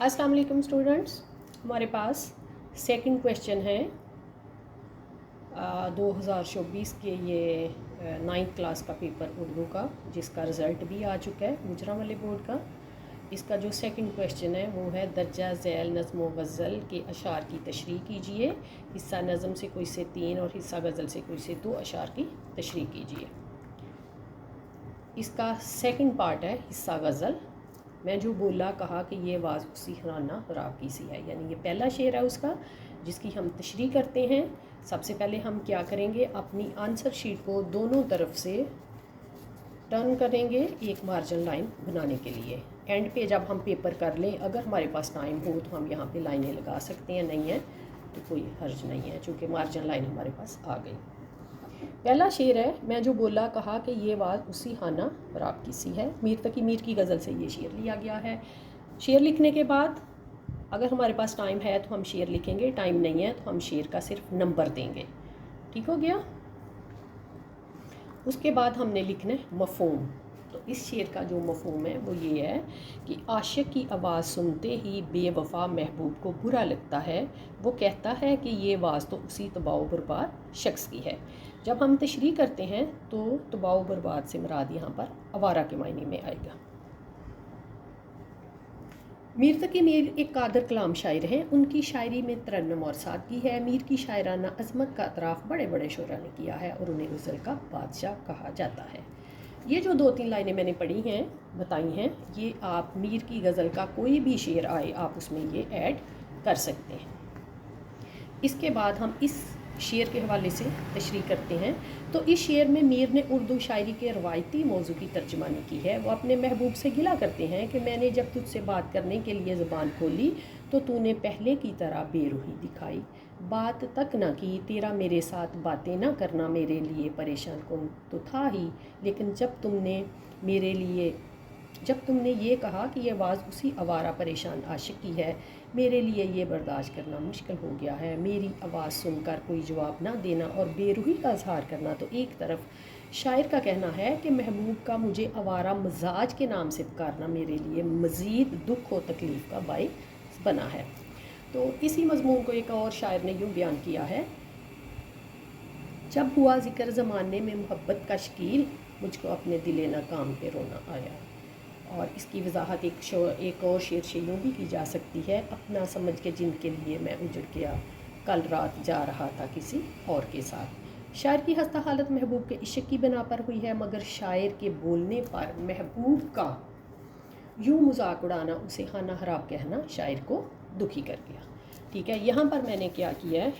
अस्सलाम वालेकुम स्टूडेंट्स, हमारे पास सेकंड क्वेश्चन है 2024 के ये 9th क्लास का पेपर उर्दू का, जिसका रिज़ल्ट भी आ चुका है गुजरांवाले बोर्ड का। इसका जो सेकंड क्वेश्चन है वो है दर्जा झैल नज़्म व गज़ल के अशार की तशरीह कीजिए। हिस्सा नज़म से कोई से 3 और हिस्सा गज़ल से कोई से 2 अशार की तशरीह कीजिए। इसका सेकंड पार्ट है हिस्सा गज़ल। मैं जो बोला कहा कि ये आवाज़ उसी हराना राग की सी है, यानी ये पहला शेर है उसका जिसकी हम तशरीह करते हैं। सबसे पहले हम क्या करेंगे, अपनी आंसर शीट को दोनों तरफ से टर्न करेंगे एक मार्जिन लाइन बनाने के लिए। एंड पे जब हम पेपर कर लें, अगर हमारे पास टाइम हो तो हम यहाँ पे लाइनें लगा सकते हैं, नहीं है तो कोई हर्ज नहीं है, चूँकि मार्जिन लाइन हमारे पास आ गई। पहला शेर है, मैं जो बोला कहा कि ये आवाज़ उसी खाना राग की सी है। मीर तकी मीर की गज़ल से ये शेर लिया गया है। शेर लिखने के बाद अगर हमारे पास टाइम है तो हम शेर लिखेंगे, टाइम नहीं है तो हम शेर का सिर्फ नंबर देंगे। ठीक हो गया। उसके बाद हमने लिखना है मफ़हूम। तो इस शेर का जो मफ़हूम है वो ये है कि आशिक की आवाज़ सुनते ही बेवफा महबूब को बुरा लगता है। वो कहता है कि ये आवाज़ तो उसी तबाह बर्बाद शख्स की है। जब हम तशरीह करते हैं तो तबाह बर्बाद से मुराद यहाँ पर आवारा के मायने में आएगा। मीर तकी मीर एक कादर कलाम शायर हैं। उनकी शायरी में तरन्नुम और सादगी है। मीर की शायराना अज़मत का अतराफ़ बड़े बड़े शोरा ने किया है और उन्हें गज़ल का बादशाह कहा जाता है। ये जो 2-3 लाइनें मैंने पढ़ी हैं, बताई हैं, ये आप मीर की गज़ल का कोई भी शेर आए आप उसमें ये ऐड कर सकते हैं। इसके बाद हम इस शेर के हवाले से तशरीह करते हैं। तो इस शेर में मीर ने उर्दू शायरी के रवायती मौजू की तर्जमानी की है। वो अपने महबूब से गिला करते हैं कि मैंने जब तुझसे बात करने के लिए ज़बान खोली तो तूने पहले की तरह बेरुखी दिखाई। बात तक ना की, तेरा मेरे साथ बातें ना करना मेरे लिए परेशान कौन तो था ही। लेकिन जब तुमने ये कहा कि ये आवाज़ उसी आवारा परेशान आशिक की है, मेरे लिए ये बर्दाश्त करना मुश्किल हो गया है। मेरी आवाज़ सुनकर कोई जवाब ना देना और बेरुखी का इजहार करना तो एक तरफ, शायर का कहना है कि महबूब का मुझे आवारा मजाज के नाम से पुकारना मेरे लिए मज़ीद दुख और तकलीफ़ का बाइस बना है। तो इसी मज़मून को एक और शायर ने यूँ बयान किया है, जब हुआ ज़िक्र ज़माने में मोहब्बत का शकील, मुझको अपने दिले नाकाम पे रोना आया। और इसकी वजाहत एक और शेर से यूँ भी की जा सकती है, अपना समझ के जिनके लिए मैं उजड़ गया, कल रात जा रहा था किसी और के साथ। शायर की हस्ता हालत महबूब के इश्क की बिना पर हुई है, मगर शायर के बोलने पर महबूब का यूँ मजाक उड़ाना, उसे खाना हराब कहना शायर को दुखी कर गया। ठीक है, यहाँ पर मैंने क्या किया है,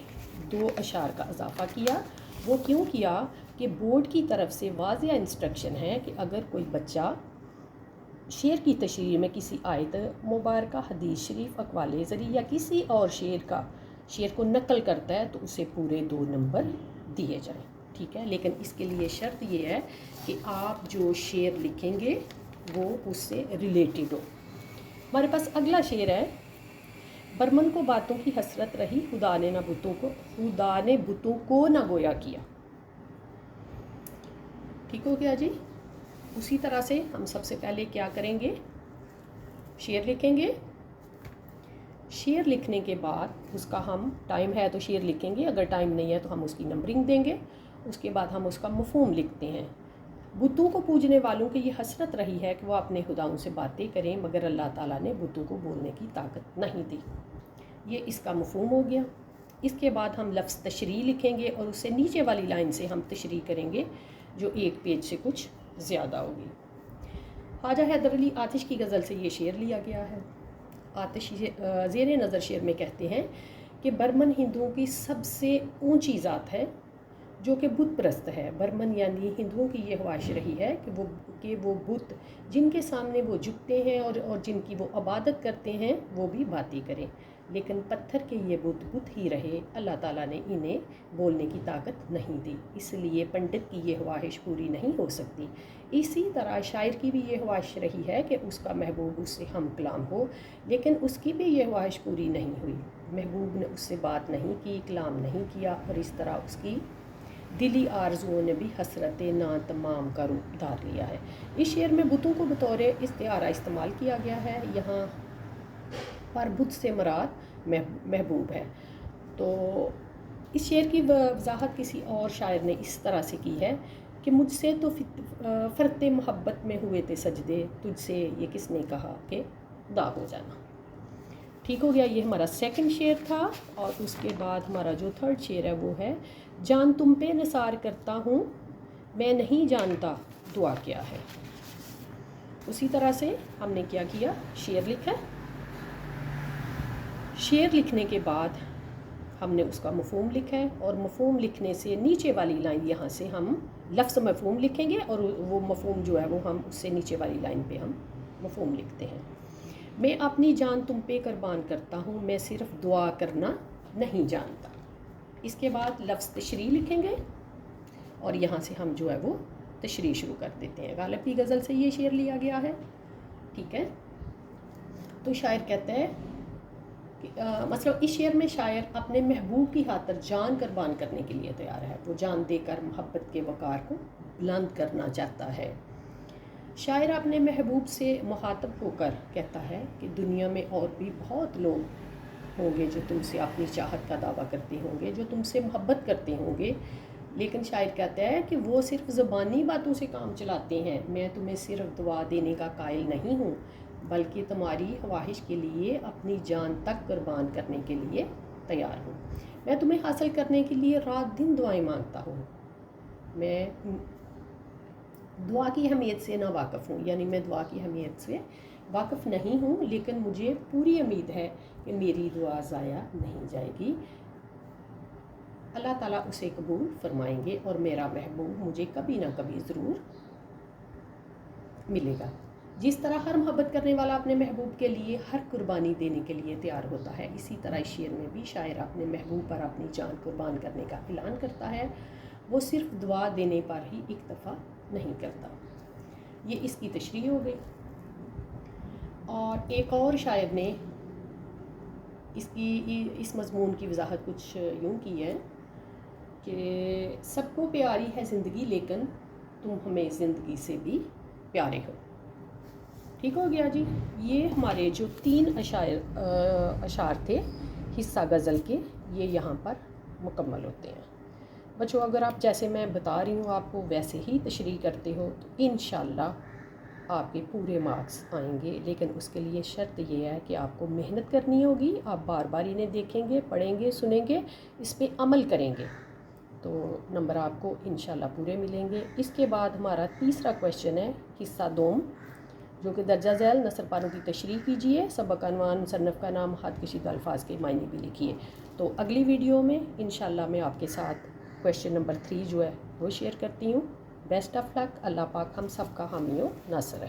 2 अशार का इजाफ़ा किया। वो क्यों किया कि बोर्ड की तरफ से वाज़िया इंस्ट्रक्शन है कि अगर कोई बच्चा शेर की तशरीह में किसी आयत मुबारका, हदीस शरीफ, अक़वाल ज़री या किसी और शेर को नकल करता है तो उसे पूरे 2 नंबर दिए जाएं। ठीक है, लेकिन इसके लिए शर्त ये है कि आप जो शेर लिखेंगे वो उससे रिलेटेड हो। हमारे पास अगला शेर है, बर्मन को बातों की हसरत रही, खुदा ने बुतों को ना गोया किया। ठीक हो गया जी। उसी तरह से हम सबसे पहले क्या करेंगे, शेर लिखेंगे। शेर लिखने के बाद उसका हम, टाइम है तो शेर लिखेंगे, अगर टाइम नहीं है तो हम उसकी नंबरिंग देंगे। उसके बाद हम उसका मफ़हूम लिखते हैं। बुतों को पूजने वालों की ये हसरत रही है कि वह अपने खुदाओं से बातें करें, मगर अल्लाह ताला ने बुतों को बोलने की ताकत नहीं दी। ये इसका मफ़हूम हो गया। इसके बाद हम लफ्ज़ तशरीह लिखेंगे और उससे नीचे वाली लाइन से हम तशरीह करेंगे जो एक पेज से कुछ ज़्यादा होगी। ख्वाजा हैदर अली आतिश की गज़ल से ये शेर लिया गया है। आतिश ज़ेरे नज़र शेर में कहते हैं कि बर्मन हिंदुओं की सबसे ऊंची ज़ात है जो कि बुत परस्त है। बर्मन यानी हिंदुओं की ये ख्वाहिश रही है कि वो बुत जिनके सामने वो झुकते हैं और जिनकी वो इबादत करते हैं वो भी बातें करें, लेकिन पत्थर के ये बुत ही रहे। अल्लाह ताला ने इन्हें बोलने की ताकत नहीं दी, इसलिए पंडित की ये ख्वाहिश पूरी नहीं हो सकती। इसी तरह शायर की भी ये ख्वाहिश रही है कि उसका महबूब उससे हम कलाम हो, लेकिन उसकी भी ये ख्वाहिश पूरी नहीं हुई। महबूब ने उससे बात नहीं की, कलाम नहीं किया, और इस तरह उसकी दिली आरजुओं ने भी हसरत ना तमाम का रूप धार लिया है। इस शेर में बुतों को बतौर इस्तिआरा इस्तेमाल किया गया है। यहाँ پر بت سے مراد محبوب ہے۔ تو اس شعر کی وضاحت کسی اور شاعر نے اس طرح سے کی ہے کہ مجھ سے تو فرط محبت میں ہوئے تھے سجدے، تجھ سے یہ کس نے کہا کہ خدا ہو جانا۔ ٹھیک ہو گیا، یہ ہمارا سیکنڈ شعر تھا۔ اور اس کے بعد ہمارا جو تھرڈ شعر ہے وہ ہے، جان تم پہ نثار کرتا ہوں میں نہیں جانتا دعا کیا ہے۔ اسی طرح سے ہم نے کیا کیا، شعر لکھا۔ شعر لکھنے کے بعد ہم نے اس کا مفہوم لکھا ہے، اور مفہوم لکھنے سے نیچے والی لائن یہاں سے ہم لفظ مفہوم لکھیں گے، اور وہ مفہوم جو ہے وہ ہم اس سے نیچے والی لائن پہ ہم مفہوم لکھتے ہیں۔ میں اپنی جان تم پہ قربان کرتا ہوں، میں صرف دعا کرنا نہیں جانتا۔ اس کے بعد لفظ تشریح لکھیں گے، اور یہاں سے ہم جو ہے وہ تشریح شروع کر دیتے ہیں۔ غالب کی غزل سے یہ شعر لیا گیا ہے، ٹھیک ہے۔ تو شاعر کہتا ہے مثلا اس شعر میں شاعر اپنے محبوب کی خاطر جان قربان کرنے کے لیے تیار ہے، وہ جان دے کر محبت کے وقار کو بلند کرنا چاہتا ہے۔ شاعر اپنے محبوب سے مخاطب ہو کر کہتا ہے کہ دنیا میں اور بھی بہت لوگ ہوں گے جو تم سے اپنی چاہت کا دعویٰ کرتے ہوں گے، جو تم سے محبت کرتے ہوں گے، لیکن شاعر کہتا ہے کہ وہ صرف زبانی باتوں سے کام چلاتے ہیں، میں تمہیں صرف دعا دینے کا قائل نہیں ہوں، بلکہ تمہاری خواہش کے لیے اپنی جان تک قربان کرنے کے لیے تیار ہوں۔ میں تمہیں حاصل کرنے کے لیے رات دن دعائیں مانگتا ہوں۔ میں دعا کی اہمیت سے نا واقف ہوں، یعنی میں دعا کی اہمیت سے واقف نہیں ہوں، لیکن مجھے پوری امید ہے کہ میری دعا ضائع نہیں جائے گی، اللہ تعالیٰ اسے قبول فرمائیں گے، اور میرا محبوب مجھے کبھی نہ کبھی ضرور ملے گا۔ جس طرح ہر محبت کرنے والا اپنے محبوب کے لیے ہر قربانی دینے کے لیے تیار ہوتا ہے، اسی طرح اس شعر میں بھی شاعر اپنے محبوب پر اپنی جان قربان کرنے کا اعلان کرتا ہے، وہ صرف دعا دینے پر ہی اکتفا نہیں کرتا۔ یہ اس کی تشریح ہو گئی۔ اور ایک اور شاعر نے اس مضمون کی وضاحت کچھ یوں کی ہے کہ سب کو پیاری ہے زندگی، لیکن تم ہمیں زندگی سے بھی پیارے ہو۔ ٹھیک ہو گیا جی، یہ ہمارے جو 3 اشعار تھے حصہ غزل کے، یہ یہاں پر مکمل ہوتے ہیں۔ بچوں اگر آپ جیسے میں بتا رہی ہوں آپ کو ویسے ہی تشریح کرتے ہو تو انشاءاللہ آپ کے پورے مارکس آئیں گے، لیکن اس کے لیے شرط یہ ہے کہ آپ کو محنت کرنی ہوگی، آپ بار بار انہیں دیکھیں گے، پڑھیں گے، سنیں گے، اس پہ عمل کریں گے تو نمبر آپ کو انشاءاللہ پورے ملیں گے۔ اس کے بعد ہمارا تیسرا کویشچن ہے حصہ دوم، جو کہ درجہ ذیل نثر پاروں کی تشریح کیجیے، سبق عنوان مصنف کا نام، خط کشیدہ الفاظ کے معنی بھی لکھیے۔ تو اگلی ویڈیو میں انشاءاللہ میں آپ کے ساتھ کویشچن نمبر 3 جو ہے وہ شیئر کرتی ہوں۔ بیسٹ آف لک، اللہ پاک ہم سب کا حامی و ناصر رہے۔